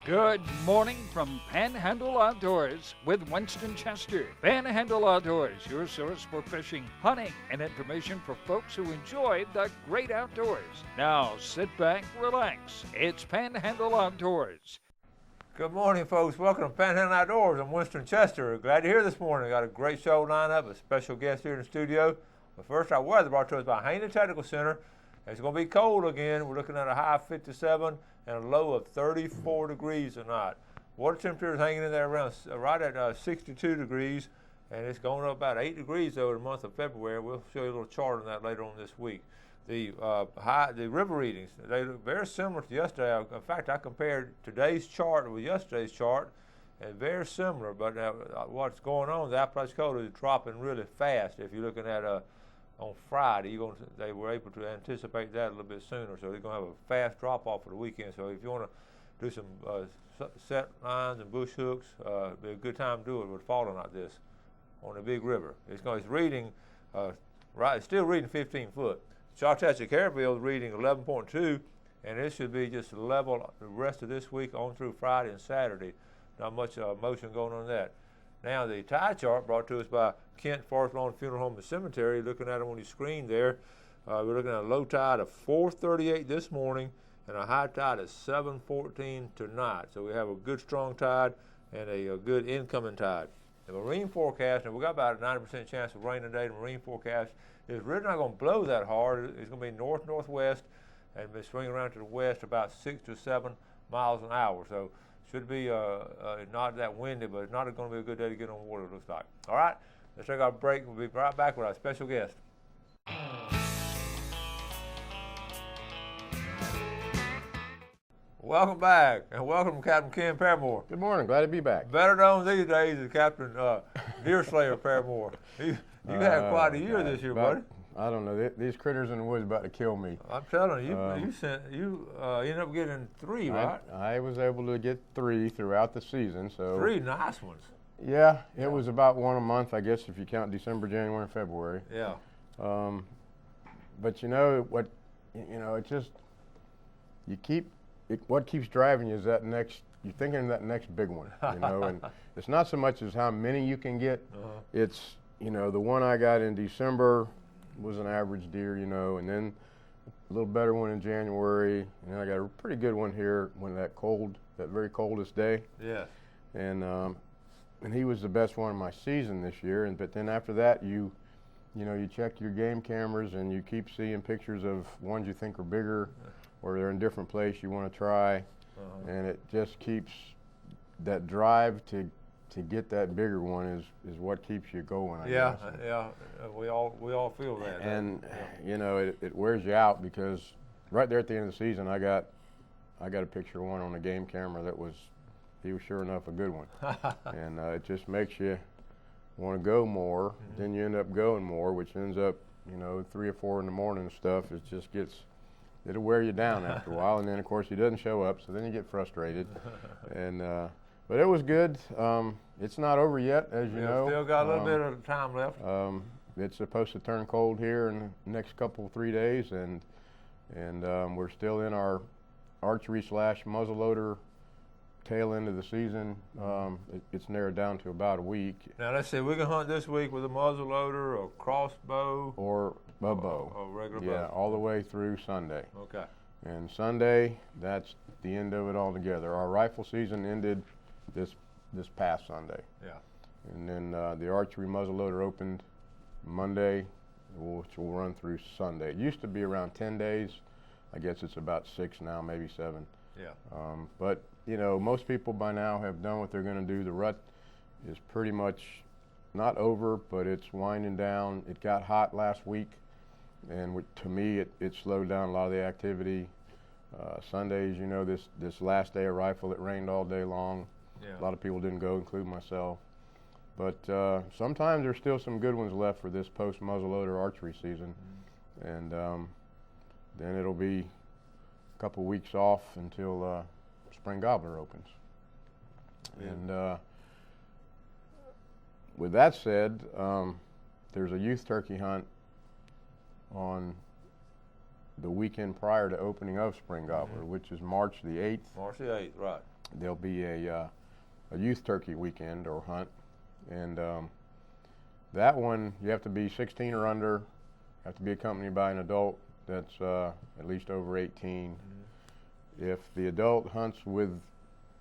Good morning from Panhandle Outdoors with Winston Chester. Panhandle Outdoors, your source for fishing, hunting, and information for folks who enjoy the great outdoors. Now sit back, relax. It's Panhandle Outdoors. Good morning, folks. Welcome to Panhandle Outdoors. I'm Winston Chester. Glad to hear this morning. Got a great show lined up, a special guest here in the studio. But first, our weather brought to us by Panhandle Technical Center. It's going to be cold again. We're looking at a high of 57 and a low of 34 degrees tonight. Water temperature is hanging in there around right at 62 degrees, and it's going up about 8 degrees over the month of February. We'll show you a little chart on that later on this week. The river readings, they look very similar to yesterday. In fact, I compared today's chart with yesterday's chart, and very similar. But what's going on? The Appalachian Coast is dropping really fast. If you're looking at on Friday, they were able to anticipate that a little bit sooner, so they're going to have a fast drop-off for the weekend. So if you want to do some set lines and bush hooks, it'd be a good time to do it with falling like this on the big river. It's reading, it's still reading 15 foot. Chartastic Careville is reading 11.2, and it should be just level the rest of this week on through Friday and Saturday. Not much motion going on that. Now the tide chart brought to us by Kent Forest Lawn Funeral Home and Cemetery. Looking at them on your screen there, we're looking at a low tide of 4:38 this morning and a high tide of 7:14 tonight. So we have a good strong tide and a good incoming tide. The marine forecast, and we got about a 90% chance of rain today. The marine forecast is really not going to blow that hard. It's going to be north-northwest and be swinging around to the west about 6 to 7 miles an hour. So should be not that windy, but it's not going to be a good day to get on water, it looks like. All right, let's take our break. We'll be right back with our special guest. Welcome back, and welcome Captain Ken Paramore. Good morning, glad to be back. Better known these days as Captain Deerslayer Paramore. You had quite a year this year, buddy. I don't know, these critters in the woods about to kill me. I'm telling you, you ended up getting 3, right? I was able to get 3 throughout the season. So 3 nice ones. Yeah, it was about 1 a month, I guess, if you count December, January, and February. Yeah. But you know what? It's just what keeps driving you is that next. You're thinking of that next big one, and it's not so much as how many you can get. It's the one I got in December was an average deer, and then a little better one in January, and then I got a pretty good one here when that very coldest day. Yeah. And he was the best one of my season this year. But then after that, you check your game cameras and you keep seeing pictures of ones you think are bigger, or they're in a different place you want to try, and it just keeps that drive to get that bigger one is what keeps you going. I guess. Yeah. We all feel that. And it wears you out, because right there at the end of the season, I got a picture of one on the game camera he was sure enough a good one, and it just makes you want to go more. Mm-hmm. Then you end up going more, which ends up 3 or 4 in the morning and stuff. It'll wear you down after a while, and then of course he doesn't show up, so then you get frustrated. But it was good. It's not over yet, as you know. Still got a little bit of time left. It's supposed to turn cold here in the next 3 days, and we're still in our archery / muzzleloader tail end of the season. It's narrowed down to about a week. Now let's see, we can hunt this week with a muzzleloader or crossbow or a bow. Or regular bow. Yeah, all the way through Sunday. Okay. And Sunday, that's the end of it altogether. Our rifle season ended this past Sunday. Yeah. And then the archery muzzleloader opened Monday, which will run through Sunday. It used to be around 10 days. I guess it's about 6 now, maybe 7. Yeah. But most people by now have done what they're going to do. The rut is pretty much not over, but it's winding down. It got hot last week, and to me, it slowed down a lot of the activity. Sundays, this last day of rifle, it rained all day long. Yeah. A lot of people didn't go, including myself. But sometimes there's still some good ones left for this post-muzzleloader archery season. Mm-hmm. And then it'll be a couple weeks off until spring gobbler opens. Yeah. And with that said, there's a youth turkey hunt on the weekend prior to opening of spring gobbler, which is March the 8th. March the 8th, right. there'll be a youth turkey weekend or hunt, and that one you have to be 16 or under, have to be accompanied by an adult that's at least over 18. Mm-hmm. If the adult hunts with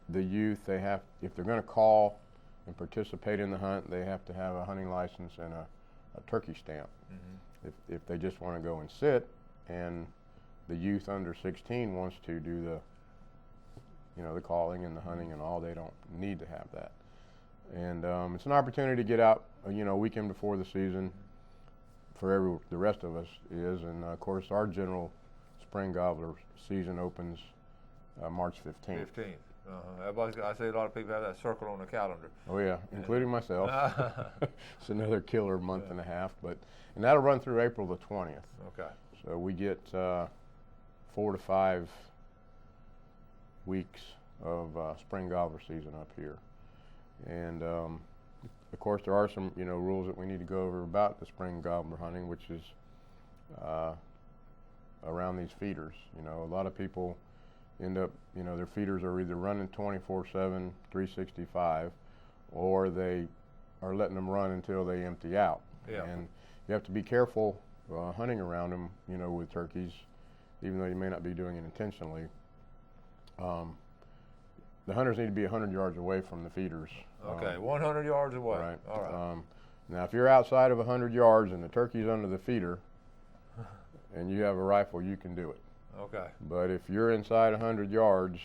the youth, if they're going to call and participate in the hunt, they have to have a hunting license and a turkey stamp. Mm-hmm. If they just want to go and sit, and the youth under 16 wants to do the calling and the hunting and all, they don't need to have that. And it's an opportunity to get out, a weekend before the season for the rest of us is. And of course, our general spring gobbler season opens March 15th. I see a lot of people have that circle on the calendar. Oh yeah, including myself. It's another killer month and a half, and that'll run through April the 20th. Okay. So we get 4 to 5 weeks of spring gobbler season up here, and of course there are some rules that we need to go over about the spring gobbler hunting, which is around these feeders. A lot of people end up, their feeders are either running 24/7, 365, or they are letting them run until they empty out. Yeah. And you have to be careful hunting around them, with turkeys, even though you may not be doing it intentionally. The hunters need to be 100 yards away from the feeders. Okay, 100 yards away. Right. All right. Now, if you're outside of 100 yards and the turkey's under the feeder, and you have a rifle, you can do it. Okay. But if you're inside 100 yards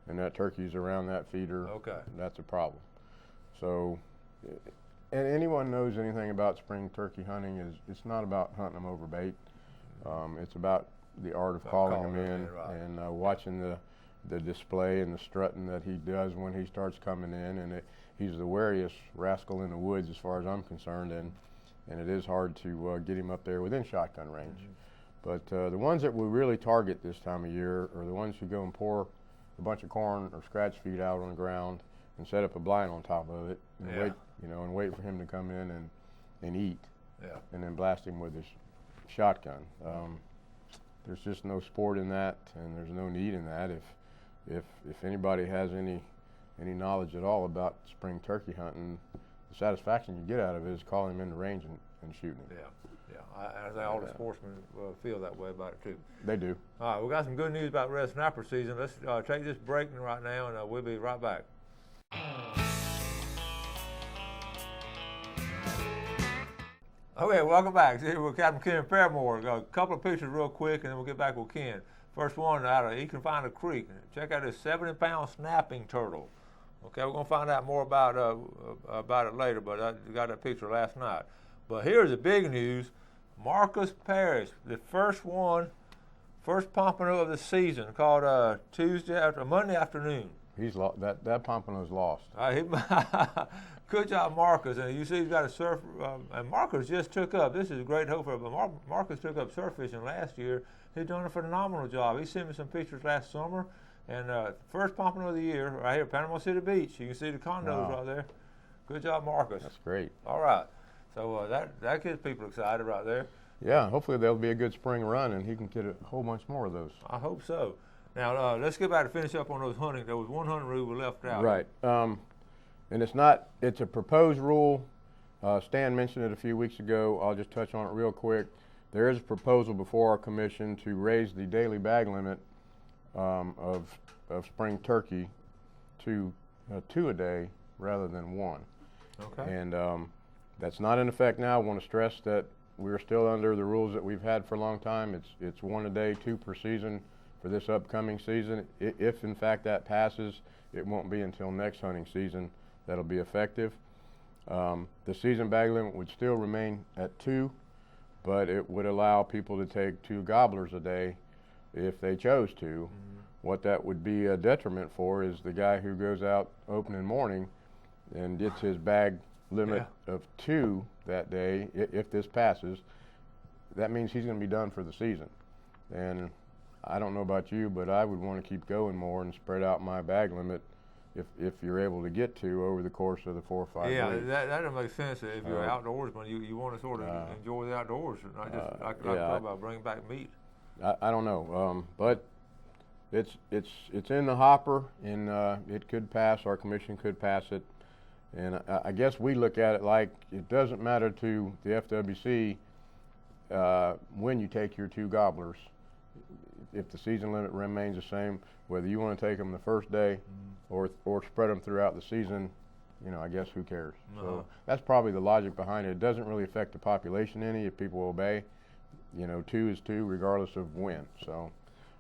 and that turkey's around that feeder, okay, that's a problem. So, and anyone knows anything about spring turkey hunting, it's not about hunting them over bait. It's about the art of calling them in, right, and watching the display and the strutting that he does when he starts coming in. And he's the wariest rascal in the woods as far as I'm concerned, and it is hard to get him up there within shotgun range. Mm-hmm. But the ones that we really target this time of year are the ones who go and pour a bunch of corn or scratch feed out on the ground and set up a blind on top of it and wait for him to come in and eat, and then blast him with his shotgun. There's just no sport in that, and there's no need in that. If anybody has any knowledge at all about spring turkey hunting, the satisfaction you get out of it is calling him in the range and shooting him. I think all the sportsmen feel that way about it too. They do. All right, we got some good news about red snapper season. Let's take this break right now, and we'll be right back. Okay, welcome back. Here with Captain Ken Fairmore. Got a couple of pictures real quick, and then we'll get back with Ken. First one out of Econfina Creek. Check out this 70-pound snapping turtle. Okay, we're going to find out more about it later, but I got that picture last night. But here's the big news. Marcus Parrish, the first pompano of the season, called Monday afternoon. He's that pompano's lost. Good job, Marcus. And you see he's got a surf, and Marcus just took up. This is a great hope for him. But Marcus took up surf fishing last year. He's done a phenomenal job. He sent me some pictures last summer, and first pompano of the year right here, Panama City Beach. You can see the condos right there. Good job, Marcus. That's great. All right. So that gets people excited right there. Yeah, hopefully there'll be a good spring run and he can get a whole bunch more of those. I hope so. Now, let's get back to finish up on those hunting. There was one hunting rule we left out. Right. And it's a proposed rule. Stan mentioned it a few weeks ago. I'll just touch on it real quick. There is a proposal before our commission to raise the daily bag limit of spring turkey to 2 a day rather than 1. Okay. And that's not in effect now. I want to stress that we're still under the rules that we've had for a long time. It's 1 a day, 2 per season for this upcoming season. If in fact that passes, it won't be until next hunting season that'll be effective. The season bag limit would still remain at 2, but it would allow people to take 2 gobblers a day if they chose to. Mm-hmm. What that would be a detriment for is the guy who goes out opening morning and gets his bag limit of 2 that day. If this passes, that means he's going to be done for the season. And I don't know about you, but I would want to keep going more and spread out my bag limit if you're able to get to over the course of the 4 or 5 weeks. Yeah, that doesn't make sense. If you're an outdoorsman, you want to sort of enjoy the outdoors, not just talk about bringing back meat. I don't know, but It's in the hopper, and it could pass. Our commission could pass it, and I guess we look at it like it doesn't matter to the FWC when you take your 2 gobblers. If the season limit remains the same, whether you want to take them the first day or spread them throughout the season, I guess who cares? So that's probably the logic behind it. It doesn't really affect the population any if people obey. 2 is 2 regardless of when. So,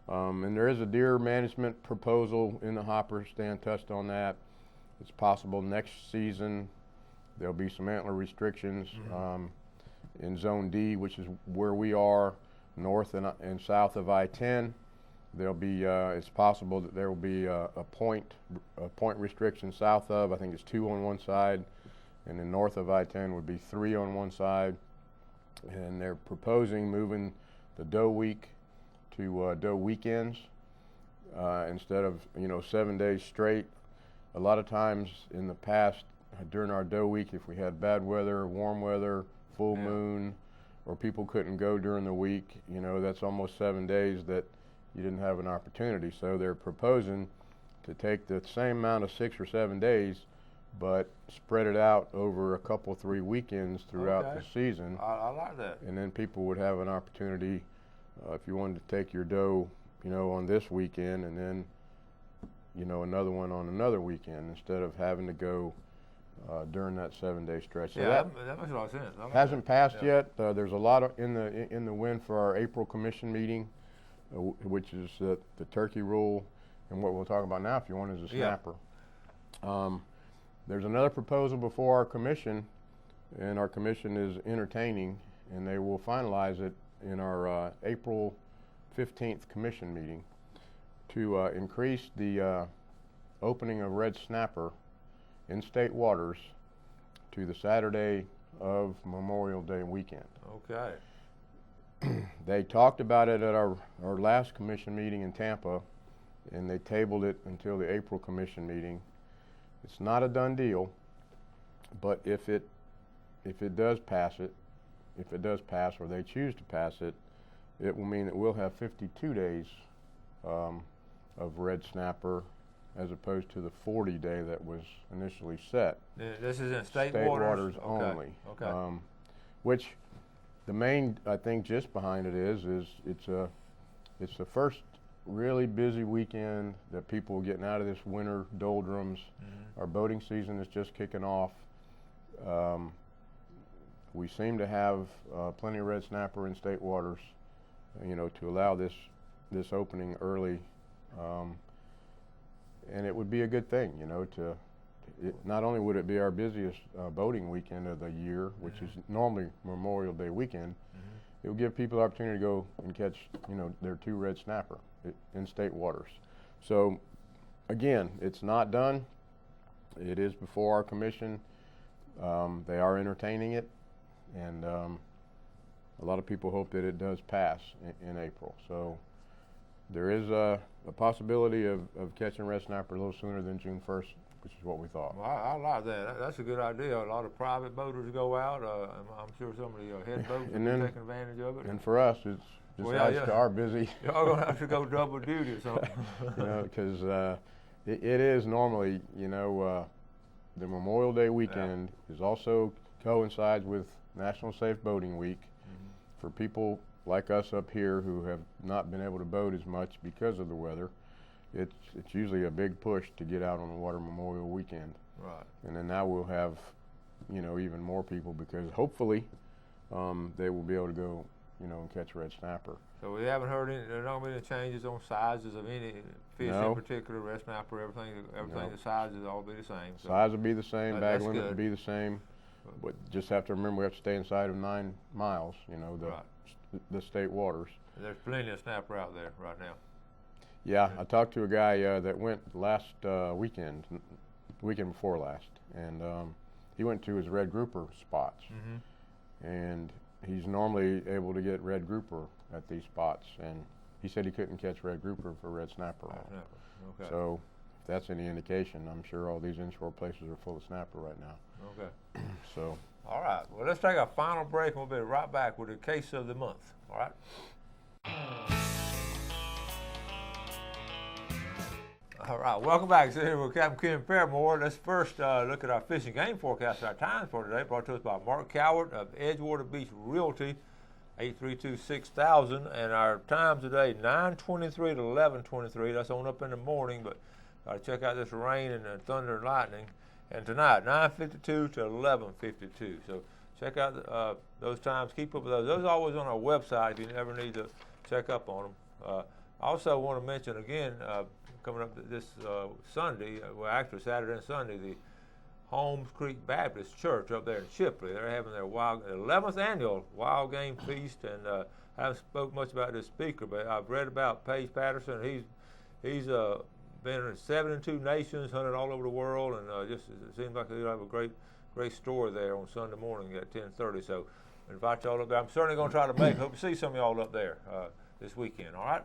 and there is a deer management proposal in the hopper. Stan touched on that. It's possible next season there'll be some antler restrictions in Zone D, which is where we are, north and south of I-10. There'll be it's possible that there will be a point restriction south of. I think it's 2 on one side, and then north of I-10 would be 3 on one side. And they're proposing moving the doe week to doe weekends instead of 7 days straight. A lot of times in the past during our doe week, if we had bad weather, warm weather, full moon, or people couldn't go during the week, that's almost 7 days that you didn't have an opportunity. So they're proposing to take the same amount of 6 or 7 days, but spread it out over a couple, 3 weekends throughout the season. I like that. And then people would have an opportunity, if you wanted to take your doe, on this weekend, and then, another one on another weekend, instead of having to go during that 7-day stretch. So that makes a lot of sense. Hasn't passed yet. There's a lot in the wind for our April commission meeting, which is the turkey rule, and what we'll talk about now, if you want, is a snapper. There's another proposal before our commission, and our commission is entertaining, and they will finalize it in our April 15th commission meeting to increase the opening of red snapper in state waters to the Saturday of Memorial Day weekend. Okay. They talked about it at our last commission meeting in Tampa, and they tabled it until the April commission meeting. It's not a done deal, but if it does pass, or they choose to pass it, it will mean that we'll have 52 days of red snapper as opposed to the 40-day that was initially set. This is in state waters only. Okay. Which the main, I think, gist behind it is it's the first really busy weekend that people are getting out of this winter doldrums. Our boating season is just kicking off. We seem to have plenty of red snapper in state waters, to allow this opening early. And it would be a good thing, not only would it be our busiest boating weekend of the year, which is normally Memorial Day weekend, it would give people the opportunity to go and catch, their 2 red snapper in state waters. So, again, it's not done. It is before our commission. They are entertaining it, and a lot of people hope that it does pass in April. So there is a possibility of catching red snapper a little sooner than June 1st, which is what we thought. Well, I like that. That's a good idea. A lot of private boaters go out. I'm sure some of the head boats will be taking advantage of it. And for us, it's just adds to our busy. Y'all gonna have to go double duty or something. Because it is normally, the Memorial Day weekend is also coincides with National Safe Boating Week. For people like us up here who have not been able to boat as much because of the weather, it's usually a big push to get out on the water Memorial weekend. Right. And then now we'll have, even more people, because hopefully they will be able to go, and catch red snapper. So we haven't heard there don't be any changes on sizes of any fish in particular, red snapper, everything, the sizes all be the same. So size will be the same, bag limit will good. be the same, but just have to remember we have to stay inside of 9 miles, the state waters. There's plenty of snapper out there right now. Yeah, I talked to a guy that went last weekend before last, and he went to his red grouper spots, and he's normally able to get red grouper at these spots, and he said he couldn't catch red grouper for red snapper. Okay. So if that's any indication, I'm sure all these inshore places are full of snapper right now. Okay. So. All right. Well, let's take a final break, and we'll be right back with the case of the month. All right. All right, welcome back. So here with Captain Ken Paramore. Let's first look at our fishing game forecast. Our times for today brought to us by Mark Coward of Edgewater Beach Realty, 832-6000. And our times today, 9:23 to 11:23. That's on up in the morning, but check out this rain and thunder and lightning. And tonight, 9:52 to 11:52. So check out those times. Keep up with those. Those are always on our website if you ever need to check up on them. I also want to mention again, coming up this Sunday, well actually Saturday and Sunday, the Holmes Creek Baptist Church up there in Shipley. They're having their 11th annual Wild Game Feast, and I haven't spoke much about this speaker, but I've read about Paige Patterson. He's been in 72 nations, hunted all over the world, and just it seems like he'll have a great story there on Sunday morning at 10:30. So I invite y'all up there. I'm certainly going to try to make. Hope to see some of y'all up there this weekend. All right.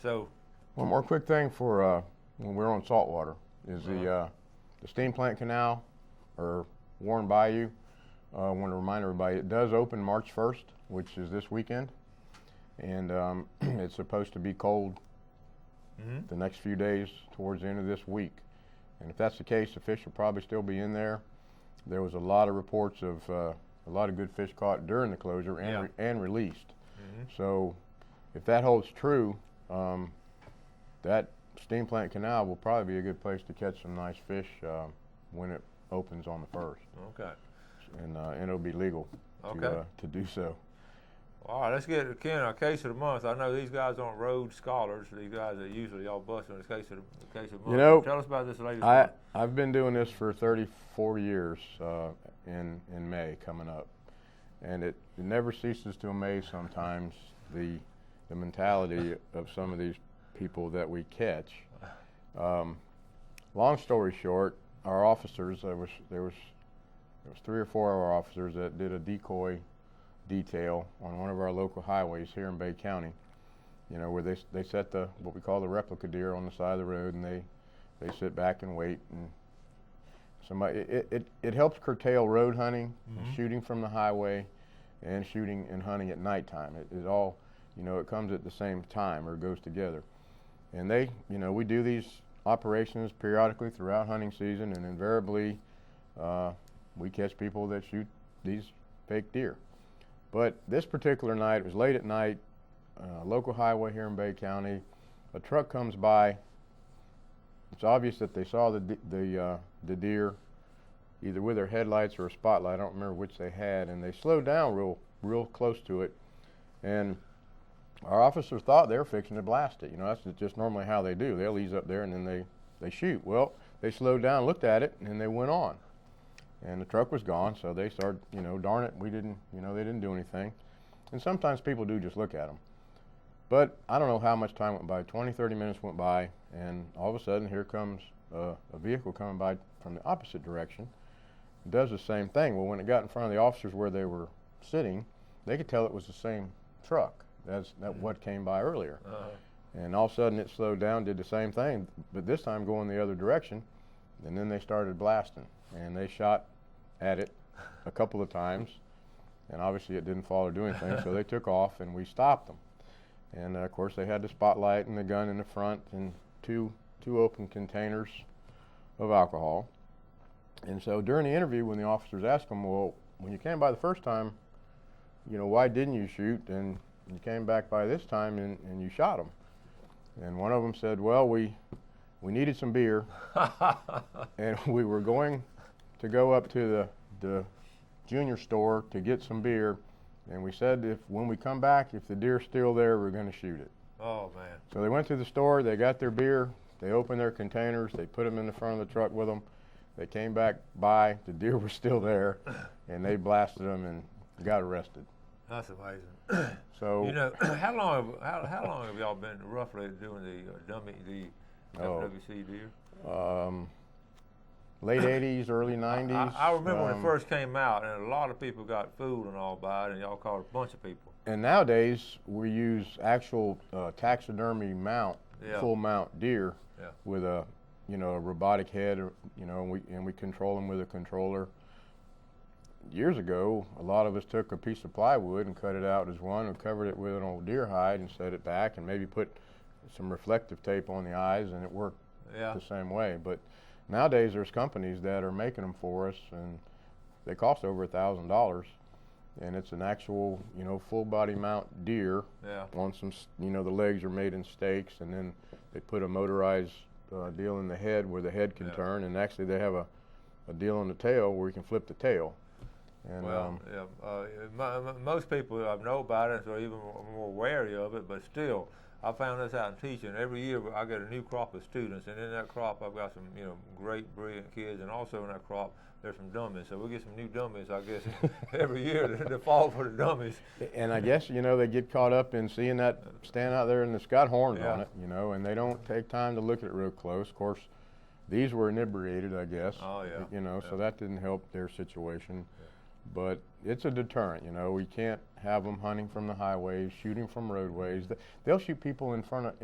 So. One more quick thing for when we're on saltwater is the steam plant canal or Warren Bayou. I want to remind everybody it does open March 1st, which is this weekend, and it's supposed to be cold the next few days towards the end of this week. And if that's the case, the fish will probably still be in there. There was a lot of reports of a lot of good fish caught during the closure and released. So if that holds true, that steam plant canal will probably be a good place to catch some nice fish when it opens on the 1st. Okay. And it'll be legal to do so. All right, let's get to Ken, our case of the month. I know these guys aren't road scholars. These guys are usually all busting this case of the month. You know, tell us about this latest one. I've been doing this for 34 years in May coming up, and it never ceases to amaze sometimes the mentality of some of these people that we catch. Long story short, our officers, there was 3 or 4 of our officers that did a decoy detail on one of our local highways here in Bay County, you know, where they set what we call the replica deer on the side of the road, and they sit back and wait, and somebody it helps curtail road hunting, shooting from the highway, and shooting and hunting at nighttime. It all, you know, it comes at the same time or goes together. And we do these operations periodically throughout hunting season, and invariably we catch people that shoot these fake deer. But this particular night, it was late at night, local highway here in Bay County, a truck comes by. It's obvious that they saw the deer either with their headlights or a spotlight. I don't remember which they had, and they slowed down real close to it, and our officers thought they were fixing to blast it. You know, that's just normally how they do. They'll ease up there and then they shoot. Well, they slowed down, looked at it, and they went on. And the truck was gone, so they started, you know, darn it, they didn't do anything. And sometimes people do just look at them. But I don't know how much time went by. 20, 30 minutes went by, and all of a sudden here comes a vehicle coming by from the opposite direction. It does the same thing. Well, when it got in front of the officers where they were sitting, they could tell it was the same truck. That's what came by earlier. And all of a sudden it slowed down, did the same thing, but this time going the other direction, and then they started blasting. And they shot at it a couple of times, and obviously it didn't fall or do anything, so they took off and we stopped them. And of course they had the spotlight and the gun in the front and two open containers of alcohol. And so during the interview, when the officers asked them, well, when you came by the first time, you know, why didn't you shoot? And you came back by this time and you shot them. And one of them said, well, we needed some beer, and we were going to go up to the junior store to get some beer, and we said when we come back, if the deer's still there, we're going to shoot it. Oh, man. So they went to the store, they got their beer, they opened their containers, they put them in the front of the truck with them, they came back by, the deer was still there, and they blasted them and got arrested. That's amazing. So, you know, how long have y'all been roughly doing the FWC deer? Late 80s, early 90s. I remember when it first came out, and a lot of people got fooled and all by it, and y'all caught a bunch of people. And nowadays, we use actual taxidermy mount, full mount deer with a robotic head, and we control them with a controller. Years ago, a lot of us took a piece of plywood and cut it out as one and covered it with an old deer hide and set it back and maybe put some reflective tape on the eyes, and it worked the same way. But nowadays there's companies that are making them for us, and they cost over $1,000. And it's an actual, full body mount deer. Yeah. On some, the legs are made in stakes, and then they put a motorized deal in the head where the head can turn, and actually they have a deal in the tail where you can flip the tail. And, most people know about it, are even more wary of it, but still, I found this out in teaching. Every year I get a new crop of students, and in that crop I've got some, great, brilliant kids, and also in that crop there's some dummies. So we get some new dummies, I guess, every year to fall for the dummies. And I guess, they get caught up in seeing that stand out there and it's got horns on it, and they don't take time to look at it real close. Of course, these were inebriated, I guess. Oh, yeah. So that didn't help their situation. But it's a deterrent, we can't have them hunting from the highways, shooting from roadways. They'll shoot people in front of,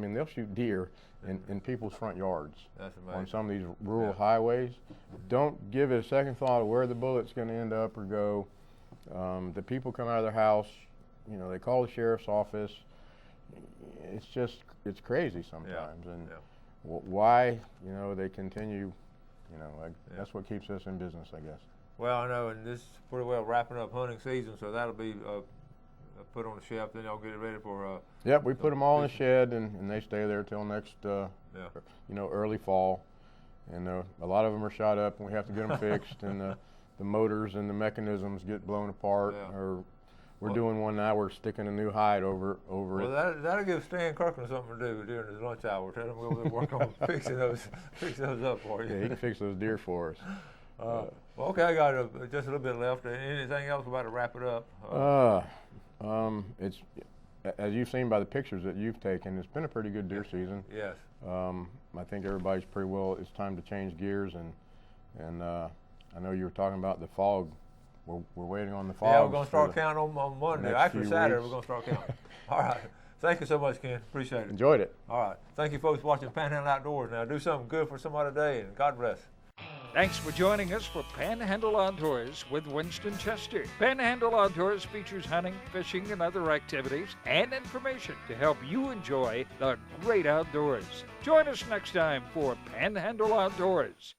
they'll shoot deer in people's front yards. That's amazing. On some of these rural highways. Don't give it a second thought of where the bullet's going to end up or go. The people come out of their house, they call the sheriff's office. It's crazy sometimes. And why, they continue, that's what keeps us in business, I guess. Well, I know, and this is pretty well wrapping up hunting season, so that'll be put on the shelf. Then y'all get it ready for. Yep, we put them all in the shed, and they stay there till next, early fall. And a lot of them are shot up, and we have to get them fixed, and the motors and the mechanisms get blown apart. Yeah. Or we're doing one now. We're sticking a new hide over it. Well, that'll give Stan Kirkland something to do during his lunch hour. Tell him we'll work on fixing those up for you. Yeah, he can fix those deer for us. Well, okay, I got just a little bit left. Anything else about to wrap it up? It's, as you've seen by the pictures that you've taken, it's been a pretty good deer season. Yes. I think everybody's pretty well. It's time to change gears, and I know you were talking about the fog. We're waiting on the fog. Yeah, we're going to start counting on Monday. Actually, Saturday we're going to start counting. All right. Thank you so much, Ken. Appreciate it. Enjoyed it. All right. Thank you, folks, watching Panhandle Outdoors. Now, do something good for somebody today, and God bless. Thanks for joining us for Panhandle Outdoors with Winston Chester. Panhandle Outdoors features hunting, fishing, and other activities and information to help you enjoy the great outdoors. Join us next time for Panhandle Outdoors.